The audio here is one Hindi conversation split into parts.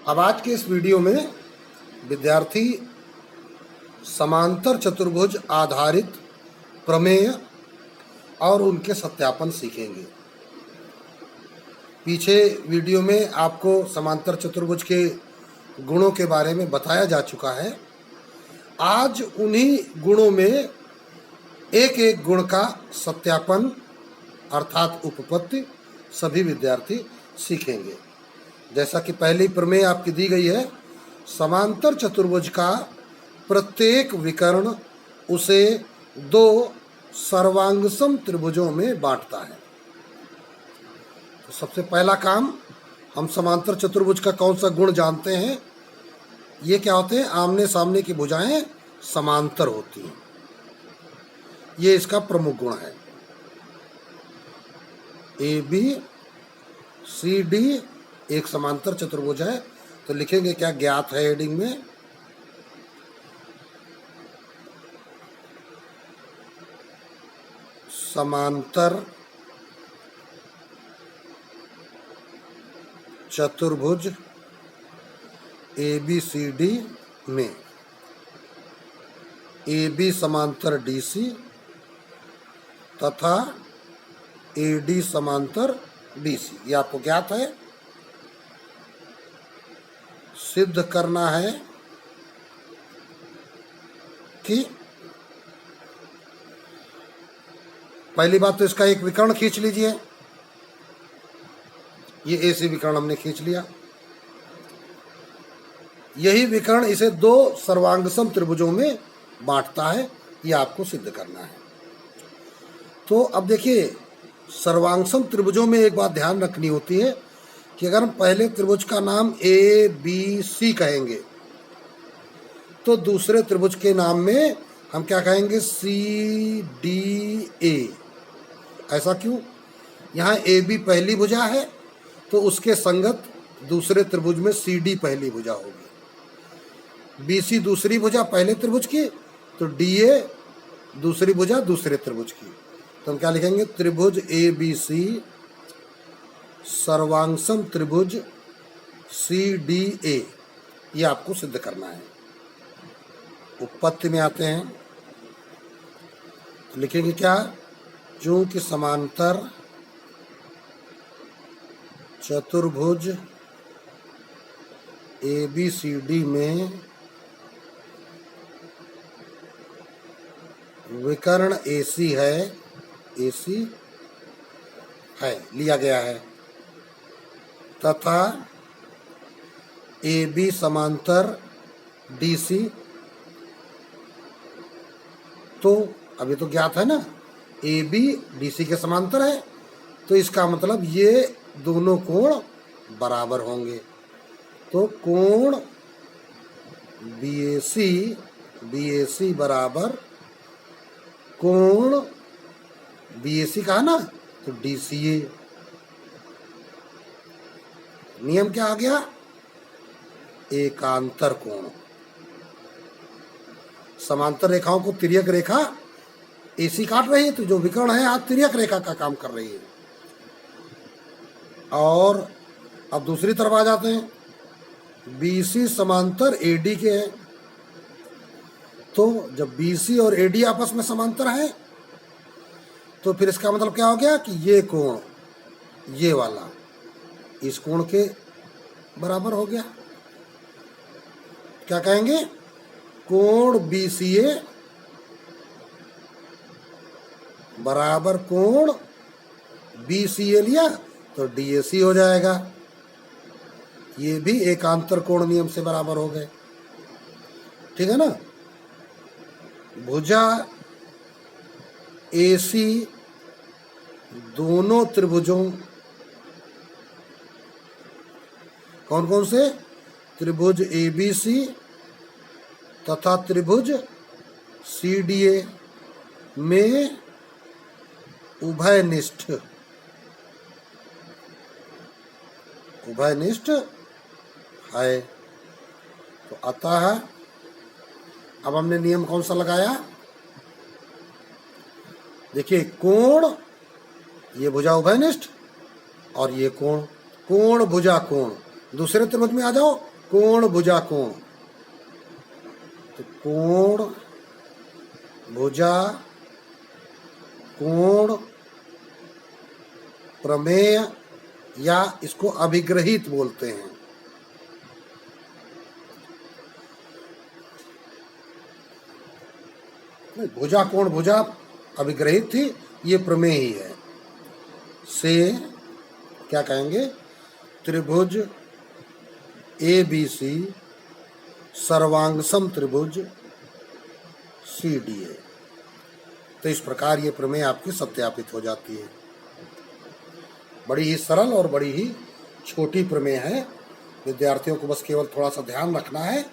अब आज के इस वीडियो में विद्यार्थी समांतर चतुर्भुज आधारित प्रमेय और उनके सत्यापन सीखेंगे। पीछे वीडियो में आपको समांतर चतुर्भुज के गुणों के बारे में बताया जा चुका है। आज उन्हीं गुणों में एक एक गुण का सत्यापन अर्थात उपपत्ति सभी विद्यार्थी सीखेंगे। जैसा कि पहली प्रमेय आपकी दी गई है, समांतर चतुर्भुज का प्रत्येक विकर्ण उसे दो सर्वांगसम त्रिभुजों में बांटता है। तो सबसे पहला काम, हम समांतर चतुर्भुज का कौन सा गुण जानते हैं? ये क्या होते हैं? आमने सामने की भुजाएं समांतर होती हैं, ये इसका प्रमुख गुण है। ए बी सी डी एक समांतर चतुर्भुज है, तो लिखेंगे क्या? ज्ञात है हेडिंग में। समांतर चतुर्भुज ए बी सी डी में ए बी समांतर डी सी तथा ए डी समांतर बी सी, ये आपको ज्ञात है। सिद्ध करना है कि पहली बात तो इसका एक विकर्ण खींच लीजिए। ये ऐसी विकर्ण हमने खींच लिया। यही विकर्ण इसे दो सर्वांगसम त्रिभुजों में बांटता है, ये आपको सिद्ध करना है। तो अब देखिए, सर्वांगसम त्रिभुजों में एक बात ध्यान रखनी होती है कि अगर हम पहले त्रिभुज का नाम ए बी सी कहेंगे तो दूसरे त्रिभुज के नाम में हम क्या कहेंगे? C D A. ऐसा क्यों? यहाँ ए बी पहली भुजा है तो उसके संगत दूसरे त्रिभुज में सी डी पहली भुजा होगी। बी सी दूसरी भुजा पहले त्रिभुज की, तो डी ए दूसरी भुजा दूसरे त्रिभुज की। तो हम क्या लिखेंगे? त्रिभुज ए बी सी सर्वांगसम त्रिभुज सी डी ए, ये आपको सिद्ध करना है। उपपत्ति में आते हैं तो लिखेंगे क्या? चूंकि समांतर चतुर्भुज ए बी सी डी में विकर्ण एसी है, एसी है, लिया गया है, तथा ए बी समांतर डी सी, तो अभी तो ज्ञात है ना, ए बी डी सी के समांतर है, तो इसका मतलब ये दोनों कोण बराबर होंगे। तो कोण बी ए सी बराबर कोण बी ए सी कहा ना, तो डी सी ए। नियम क्या आ गया? एकांतर कोण। समांतर रेखाओं को तिर्यक रेखा एसी काट रही है, तो जो विकर्ण है आज तिर्यक रेखा का काम कर रही है। और अब दूसरी तरफ आ जाते हैं, बीसी समांतर एडी के हैं, तो जब बीसी और एडी आपस में समांतर है तो फिर इसका मतलब क्या हो गया कि ये कोण, ये वाला इस कोण के बराबर हो गया। क्या कहेंगे? कोण बी सी ए बराबर कोण बी सी ए लिया तो डी ए सी हो जाएगा। ये भी एकांतर कोण नियम से बराबर हो गए, ठीक है ना। भुजा ए सी दोनों त्रिभुजों, कौन कौन से? त्रिभुज ए बी सी तथा त्रिभुज सी डी ए में उभयनिष्ठ है। तो अतः अब हमने नियम कौन सा लगाया? देखिए, कोण, ये भुजा उभयनिष्ठ और ये कोण, कोण भुजा कोण, दूसरे त्रिभुज में आ जाओ कोण भुजा कोण, तो कोण भुजा कोण प्रमेय, या इसको अभिग्रहित बोलते हैं। भुजा कोण भुजा अभिग्रहित थी, ये प्रमेय ही है। से क्या कहेंगे, त्रिभुज ABC सर्वांगसम त्रिभुज CDA। तो इस प्रकार ये प्रमेय आपकी सत्यापित हो जाती है। बड़ी ही सरल और बड़ी ही छोटी प्रमेय है। विद्यार्थियों को बस केवल थोड़ा सा ध्यान रखना है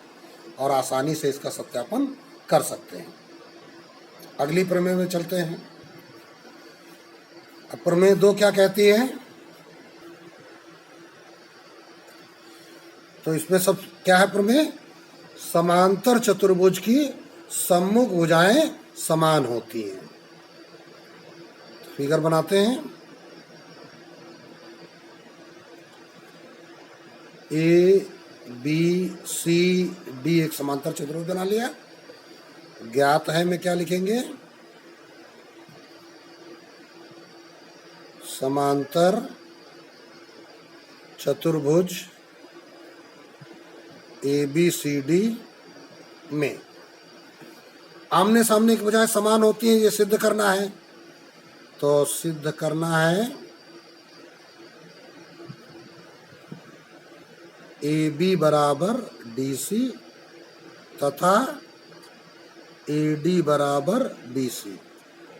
और आसानी से इसका सत्यापन कर सकते हैं। अगली प्रमेय में चलते हैं। अब प्रमेय 2 क्या कहती है, तो इसमें सब क्या है प्रमेय, समांतर चतुर्भुज की सम्मुख भुजाएं समान होती हैं। फिगर बनाते हैं। ABCD एक समांतर चतुर्भुज बना लिया। ज्ञात है में क्या लिखेंगे, समांतर चतुर्भुज ABCD में आमने सामने के बजाय समान होती है, ये सिद्ध करना है। तो सिद्ध करना है AB बराबर DC तथा AD बराबर BC,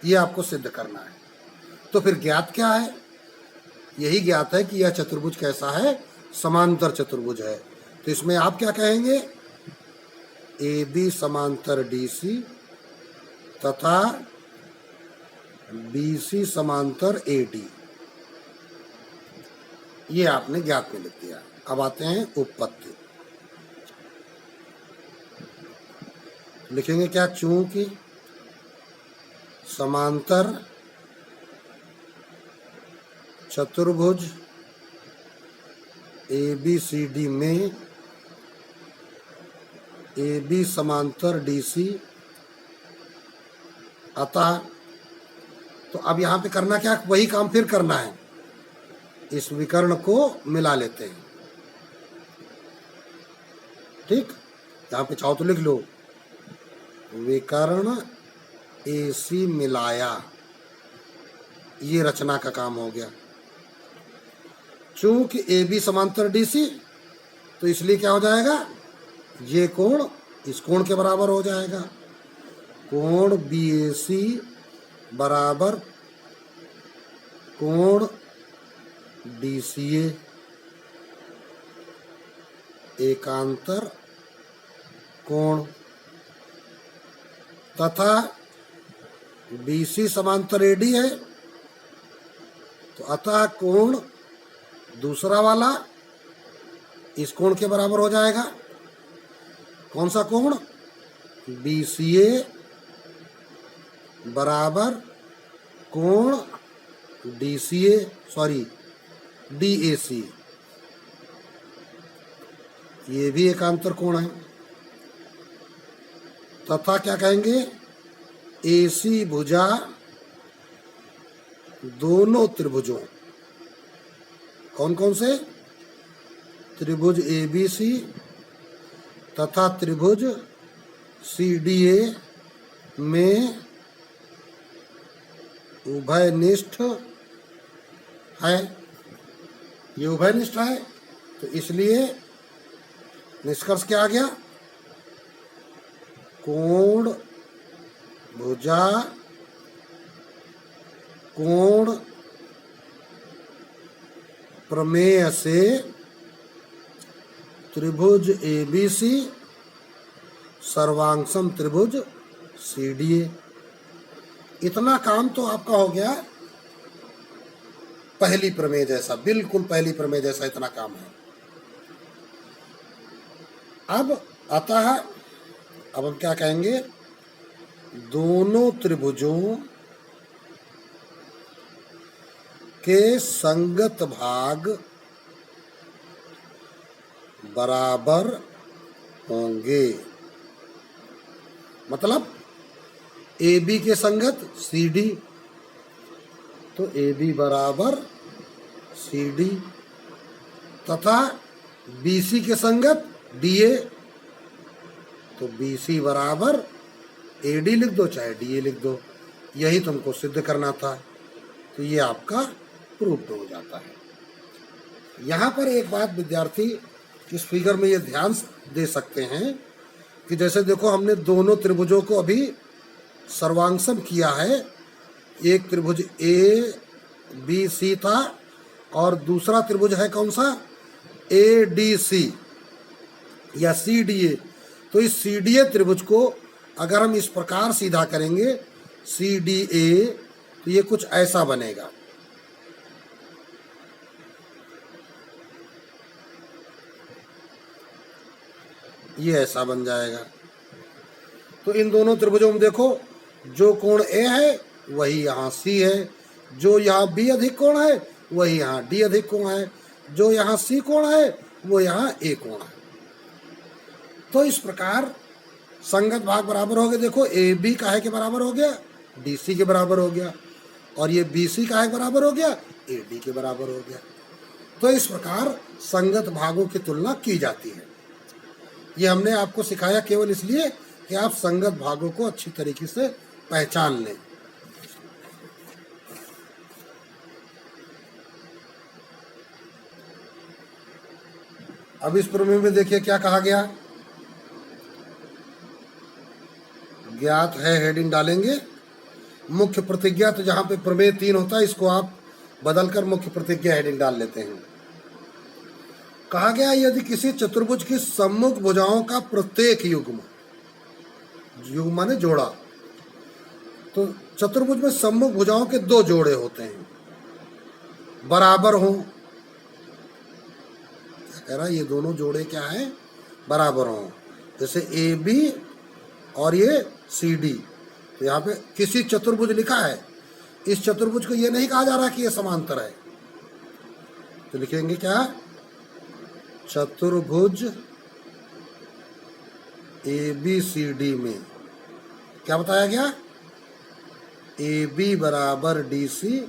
ये आपको सिद्ध करना है। तो फिर ज्ञात क्या है, यही ज्ञात है कि यह चतुर्भुज कैसा है, समांतर चतुर्भुज है। तो इसमें आप क्या कहेंगे, AB समांतर DC तथा BC समांतर AD, ये आपने ज्ञात में लिख दिया। अब आते हैं उपपत्ति। लिखेंगे क्या, चूंकि समांतर चतुर्भुज ABCD में AB समांतर DC, अतः तो अब यहाँ पे करना क्या, वही काम फिर करना है, इस विकर्ण को मिला लेते हैं। ठीक, यहाँ पे चाहो तो लिख लो, विकर्ण AC मिलाया, ये रचना का काम हो गया। चूंकि AB समांतर DC, तो इसलिए क्या हो जाएगा, ये कोण इस कोण के बराबर हो जाएगा। कोण BAC बराबर कोण DCA, एकांतर कोण, तथा BC समांतर AD है, तो अतः कोण दूसरा वाला इस कोण के बराबर हो जाएगा। कौन सा कोण, BCA बराबर कोण DAC, ये भी एकांतर कोण है। तथा क्या कहेंगे, AC भुजा दोनों त्रिभुजों, कौन कौन से, त्रिभुज ABC तथा त्रिभुज CDA में उभयनिष्ठ है। ये उभयनिष्ठ है, तो इसलिए निष्कर्ष क्या आ गया, कोण भुजा कोण प्रमेय से त्रिभुज ABC सर्वांगसम त्रिभुज CDA। इतना काम तो आपका हो गया पहली प्रमेय जैसा, बिल्कुल पहली प्रमेय जैसा इतना काम है। अब अतः अब हम क्या कहेंगे, दोनों त्रिभुजों के संगत भाग बराबर होंगे। मतलब ए बी के संगत सी डी, तो ए बी बराबर सी डी, तथा बी सी के संगत डी ए, तो बी सी बराबर ए डी लिख दो चाहे डी ए लिख दो। यही तुमको सिद्ध करना था, तो ये आपका प्रूफ हो जाता है। यहाँ पर एक बात विद्यार्थी इस फिगर में ये ध्यान दे सकते हैं कि जैसे देखो हमने दोनों त्रिभुजों को अभी सर्वांगसम किया है। एक त्रिभुज ए बी सी था और दूसरा त्रिभुज है कौन सा, ए डी सी या सी डी ए। तो इस सी डी ए त्रिभुज को अगर हम इस प्रकार सीधा करेंगे सी डी ए, तो ये कुछ ऐसा बनेगा। ये ऐसा बन जाएगा। तो इन दोनों त्रिभुजों में देखो जो कोण ए है वही यहाँ सी है, जो यहाँ बी अधिक कोण है वही यहाँ डी अधिक कोण है, जो यहाँ सी कोण है वो यहाँ ए कोण है। तो इस प्रकार संगत भाग बराबर हो गए। देखो ए बी काहे के बराबर हो गया, डी सी के बराबर हो गया, और ये बी सी काहे के बराबर हो गया, ए डी के बराबर हो गया। तो इस प्रकार संगत भागों की तुलना की जाती है। ये हमने आपको सिखाया केवल इसलिए कि आप संगत भागों को अच्छी तरीके से पहचान लें। अब इस प्रमेय में देखिए क्या कहा गया, ज्ञात है हेडिंग डालेंगे, मुख्य प्रतिज्ञा। तो जहां पे प्रमेय 3 होता है इसको आप बदलकर मुख्य प्रतिज्ञा हेडिंग डाल लेते हैं। कहा गया यदि किसी चतुर्भुज की सम्मुख भुजाओं का प्रत्येक युग्म, युग्म माने जोड़ा, तो चतुर्भुज में सम्मुख भुजाओं के 2 जोड़े होते हैं, बराबर हों। क्या कह रहा है, ये दोनों जोड़े क्या है, बराबर हों। जैसे ए बी और ये सी डी, तो यहाँ पे किसी चतुर्भुज लिखा है, इस चतुर्भुज को ये नहीं कहा जा रहा कि ये समांतर है, तो लिखेंगे क्या, चतुर्भुज ए बी सी डी में क्या बताया गया, ए बी बराबर डी सी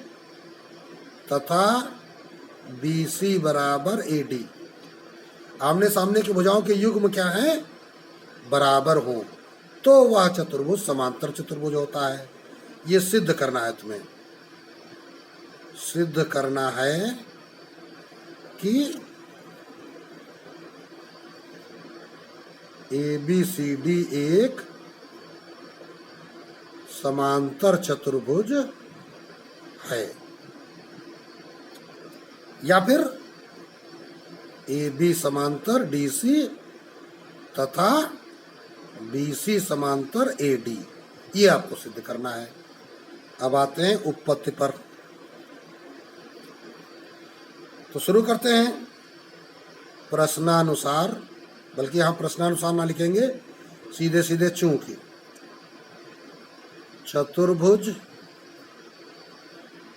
तथा बी सी बराबर ए डी। आमने सामने की भुजाओं के युग्म क्या है, बराबर हो, तो वह चतुर्भुज समांतर चतुर्भुज होता है। ये सिद्ध करना है तुम्हें, सिद्ध करना है कि ए बी सी डी एक समांतर चतुर्भुज है, या फिर ए बी समांतर डी सी तथा बी सी समांतर ए डी, ये आपको सिद्ध करना है। अब आते हैं उपपत्ति पर, तो शुरू करते हैं प्रश्नानुसार, बल्कि यहाँ प्रश्नानुसार ना लिखेंगे, सीधे सीधे चूंकि चतुर्भुज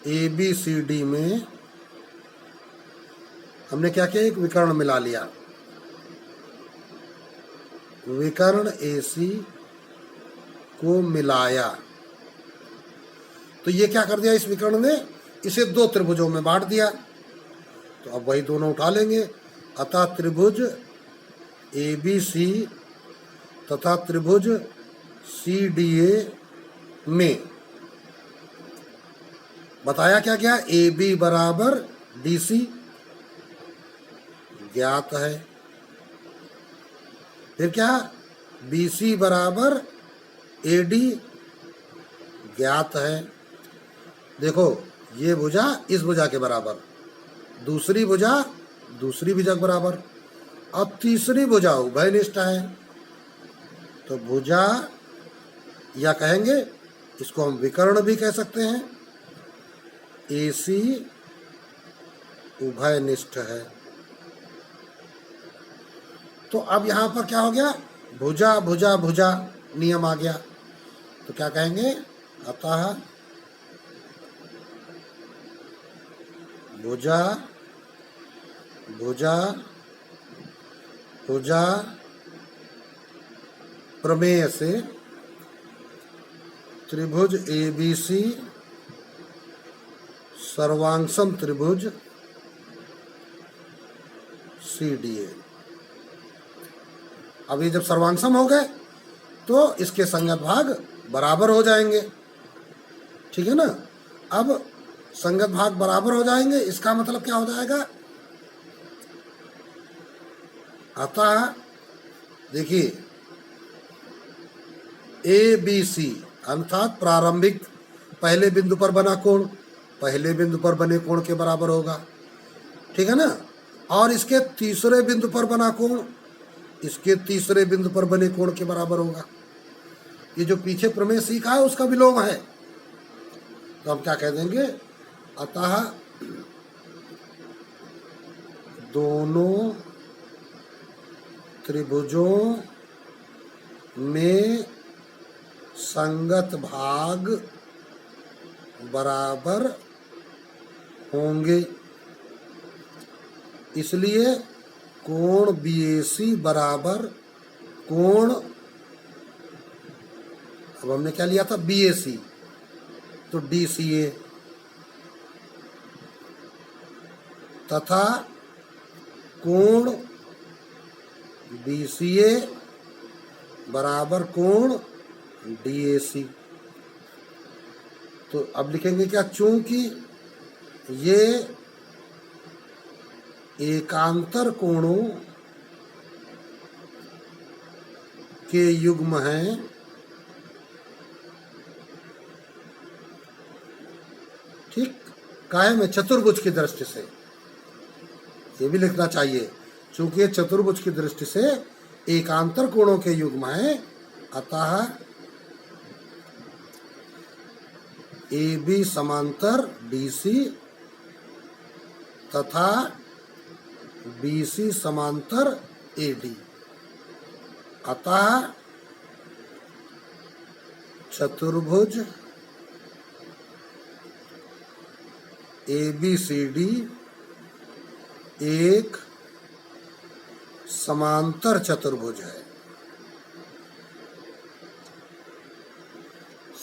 ए बी सी डी में हमने क्या किया, एक विकर्ण मिला लिया, विकर्ण ए सी को मिलाया, तो ये क्या कर दिया इस विकर्ण ने, इसे 2 त्रिभुजों में बांट दिया। तो अब वही दोनों उठा लेंगे, अतः त्रिभुज ए बी सी तथा त्रिभुज सी डी ए में बताया क्या गया, ए बी बराबर डी सी ज्ञात है, फिर क्या, बी सी बराबर ए डी ज्ञात है। देखो ये भुजा इस भुजा के बराबर, दूसरी भुजा दूसरी भुजा के बराबर, अब तीसरी भुजा उभयनिष्ठ है, तो भुजा या कहेंगे इसको हम विकर्ण भी कह सकते हैं, ए सी उभयनिष्ठ है। तो अब यहाँ पर क्या हो गया, भुजा भुजा भुजा नियम आ गया, तो क्या कहेंगे, अतः भुजा भुजा भुजा प्रमेय से त्रिभुज ABC सर्वांगसम त्रिभुज CDA। अब ये जब सर्वांगसम हो गए तो इसके संगत भाग बराबर हो जाएंगे, ठीक है ना। अब संगत भाग बराबर हो जाएंगे, इसका मतलब क्या हो जाएगा, अतः देखिए ABC अर्थात प्रारंभिक पहले बिंदु पर बना कोण पहले बिंदु पर बने कोण के बराबर होगा, ठीक है ना। और इसके तीसरे बिंदु पर बना कोण इसके तीसरे बिंदु पर बने कोण के बराबर होगा। ये जो पीछे प्रमेय सीखा है उसका विलोम है, तो हम क्या कह देंगे, अतः दोनों त्रिभुजों में संगत भाग बराबर होंगे, इसलिए कोण BAC बराबर कोण, अब हमने क्या लिया था BAC, तो DCA तथा कोण BCA बराबर कोण DAC। तो अब लिखेंगे क्या, चूंकि ये एकांतर कोणों के युग्म हैं, ठीक, काहे में, चतुर्भुज की दृष्टि से, ये भी लिखना चाहिए, चूंकि ये चतुर्भुज की दृष्टि से एकांतर कोणों के युग्म हैं, अतः AB समांतर DC तथा BC समांतर AD, अतः चतुर्भुज ABCD एक समांतर चतुर्भुज है।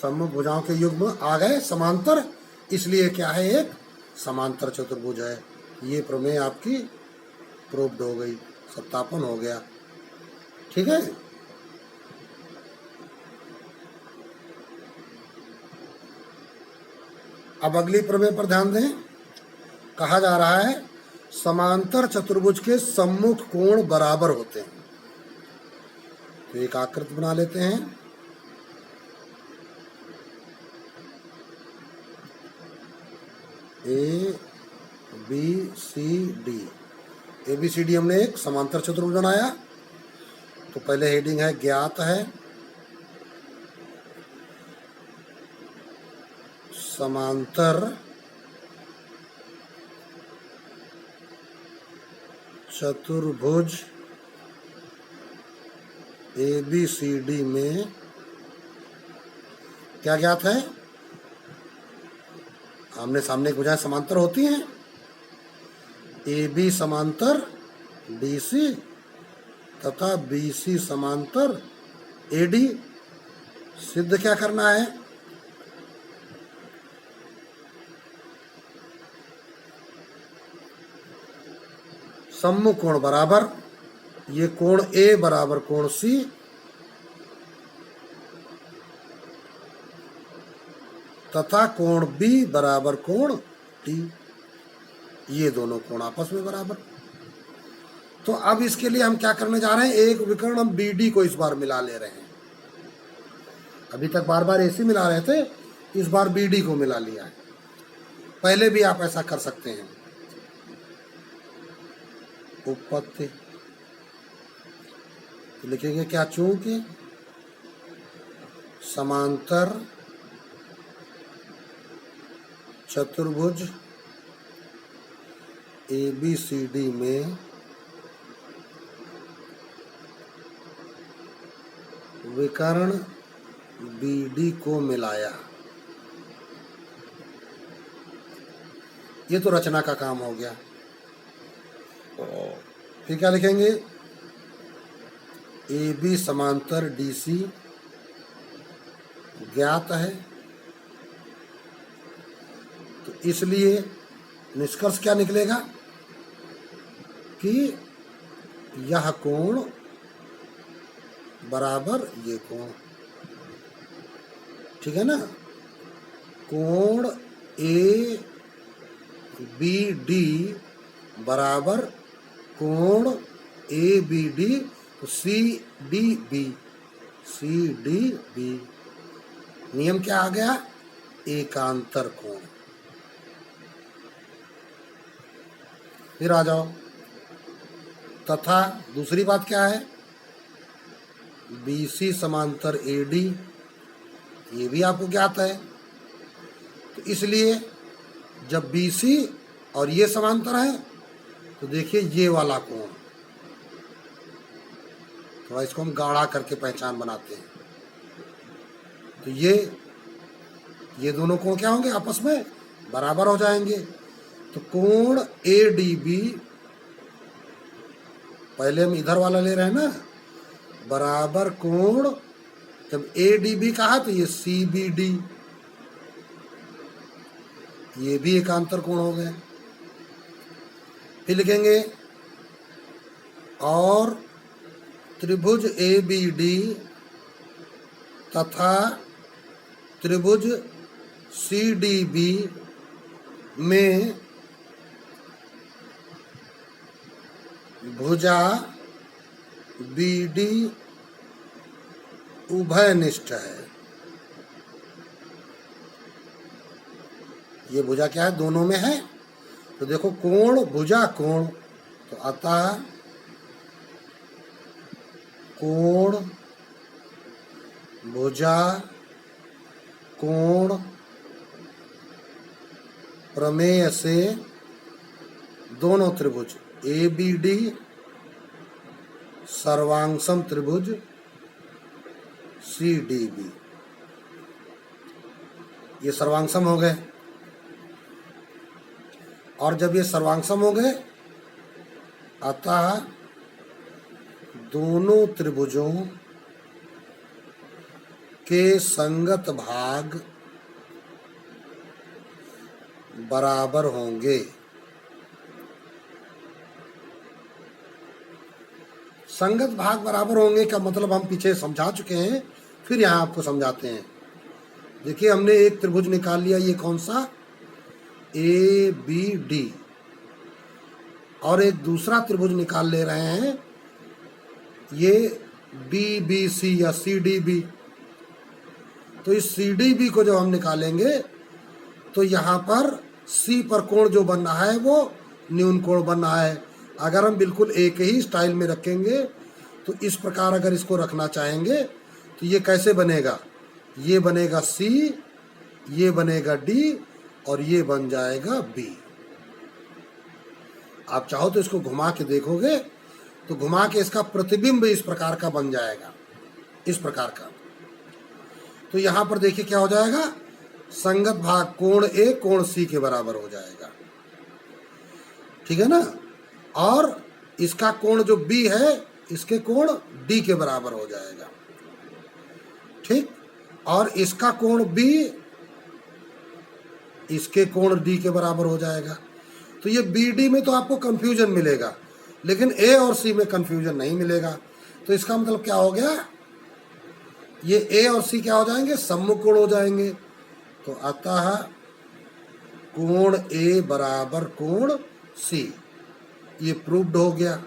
सम्मुख भुजाओं के युग्म आ गए समांतर, इसलिए क्या है, एक समांतर चतुर्भुज है। ये प्रमेय आपकी प्रूव्ड हो गई, सत्यापन हो गया, ठीक है। अब अगली प्रमेय पर ध्यान दें, कहा जा रहा है समांतर चतुर्भुज के सम्मुख कोण बराबर होते हैं। तो एक आकृति बना लेते हैं, ABCD हमने एक समांतर चतुर्भुज बनाया। तो पहले हेडिंग है ज्ञात है समांतर चतुर्भुज ABCD में क्या ज्ञात है, आमने सामने भुजाएं समांतर होती हैं, AB समांतर DC तथा BC समांतर AD। सिद्ध क्या करना है, सम्मुख कोण बराबर, ये कोण A बराबर कोण C तथा कोण B बराबर कोण T, ये दोनों कोण आपस में बराबर। तो अब इसके लिए हम क्या करने जा रहे हैं, एक विकर्ण हम BD को इस बार मिला ले रहे हैं। अभी तक बार बार AC मिला रहे थे, इस बार BD को मिला लिया है। पहले भी आप ऐसा कर सकते हैं। उपपत्ति तो लिखेंगे क्या, चूंकि समांतर चतुर्भुज ABCD में विकर्ण BD को मिलाया, ये तो रचना का काम हो गया। फिर क्या लिखेंगे, ए बी समांतर डी सी ज्ञात है। तो इसलिए निष्कर्ष क्या निकलेगा कि यह कोण बराबर ये कोण, ठीक है ना। कोण ए बी डी बराबर कोण A B D, C D B, C D B. नियम क्या आ गया? एकांतर कोण। फिर आ जाओ, तथा दूसरी बात क्या है? बी सी समांतर ए डी, ये भी आपको ज्ञात है। तो इसलिए जब बी सी और ये समांतर है तो देखिए ये वाला कोण, तो इसको हम गाढ़ा करके पहचान बनाते हैं। तो ये दोनों कोण क्या होंगे? आपस में बराबर हो जाएंगे। तो कोण ए डी बी, पहले हम इधर वाला ले रहे हैं ना, बराबर कोण, जब ए डी बी कहा तो ये सी बी डी, ये भी एकांतर कोण हो गए। फिर लिखेंगे और त्रिभुज ए बी डी तथा त्रिभुज सी डी बी में भुजा बी डी उभयनिष्ठ है। ये भुजा क्या है? दोनों में है। तो देखो कोण भुजा कोण, तो अतः कोण भुजा कोण प्रमेय से दोनों त्रिभुज ए बी डी सर्वांगसम त्रिभुज सी डी बी, ये सर्वांगसम हो गए। और जब ये सर्वांगसम हो गए, अतः दोनों त्रिभुजों के संगत भाग बराबर होंगे। संगत भाग बराबर होंगे का मतलब हम पीछे समझा चुके हैं, फिर यहाँ आपको समझाते हैं। देखिए हमने एक त्रिभुज निकाल लिया, ये कौन सा? ए बी डी, और एक दूसरा त्रिभुज निकाल ले रहे हैं, ये बी बी सी या सी डी बी। तो इस सी डी बी को जब हम निकालेंगे तो यहाँ पर सी पर कोण जो बन रहा है वो न्यून कोण बन रहा है। अगर हम बिल्कुल एक ही स्टाइल में रखेंगे तो इस प्रकार अगर इसको रखना चाहेंगे तो ये कैसे बनेगा? ये बनेगा सी, ये बनेगा डी, और ये बन जाएगा बी। आप चाहो तो इसको घुमा के देखोगे तो घुमा के इसका प्रतिबिंब इस प्रकार का बन जाएगा, इस प्रकार का। तो यहाँ पर देखिए क्या हो जाएगा? संगत भाग कोण ए कोण सी के बराबर हो जाएगा, ठीक है ना। और इसका कोण जो बी है, इसके कोण डी के बराबर हो जाएगा, ठीक। और इसका कोण बी इसके कोण डी के बराबर हो जाएगा। तो ये बी डी में तो आपको कंफ्यूजन मिलेगा, लेकिन ए और सी में कंफ्यूजन नहीं मिलेगा। तो इसका मतलब क्या हो गया? ये ए और सी क्या हो जाएंगे? सम्मुख कोण हो जाएंगे। तो अतः कोण ए बराबर कोण सी, ये प्रूव्ड हो गया।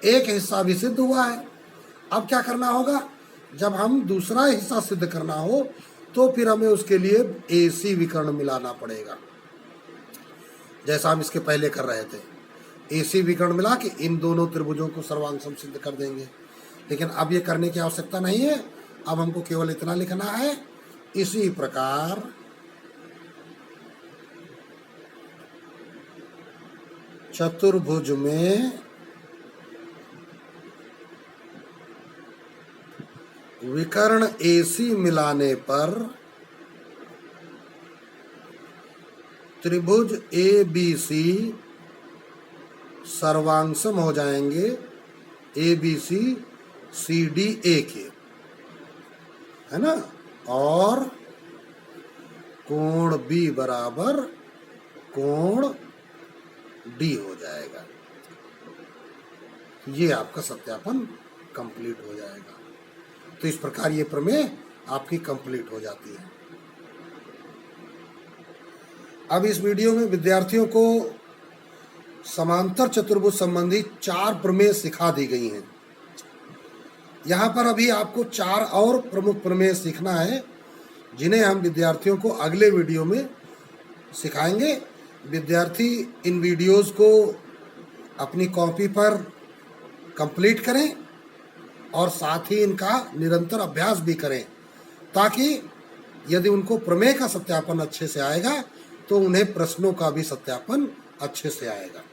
एक हिस्सा भी सिद्ध हुआ है। अब क्या करना होगा? जब हम दूसरा हिस्सा सिद्ध करना हो तो फिर हमें उसके लिए एसी विकर्ण मिलाना पड़ेगा, जैसा हम इसके पहले कर रहे थे। एसी विकर्ण मिला के इन दोनों त्रिभुजों को सर्वांगसम सिद्ध कर देंगे। लेकिन अब ये करने की आवश्यकता नहीं है, अब हमको केवल इतना लिखना है, इसी प्रकार चतुर्भुज में विकर्ण एसी मिलाने पर त्रिभुज ए बी सी सर्वांगसम हो जाएंगे ABCCDA के, है ना, और कोण B बराबर कोण D हो जाएगा। ये आपका सत्यापन कंप्लीट हो जाएगा। तो इस प्रकार ये प्रमेय आपकी कंप्लीट हो जाती है। अब इस वीडियो में विद्यार्थियों को समांतर चतुर्भुज संबंधी 4 प्रमेय सिखा दी गई हैं। यहाँ पर अभी आपको 4 और प्रमुख प्रमेय सीखना है, जिन्हें हम विद्यार्थियों को अगले वीडियो में सिखाएंगे। विद्यार्थी इन वीडियोस को अपनी कॉपी पर कंप्लीट करें और साथ ही इनका निरंतर अभ्यास भी करें, ताकि यदि उनको प्रमेय का सत्यापन अच्छे से आएगा तो उन्हें प्रश्नों का भी सत्यापन अच्छे से आएगा।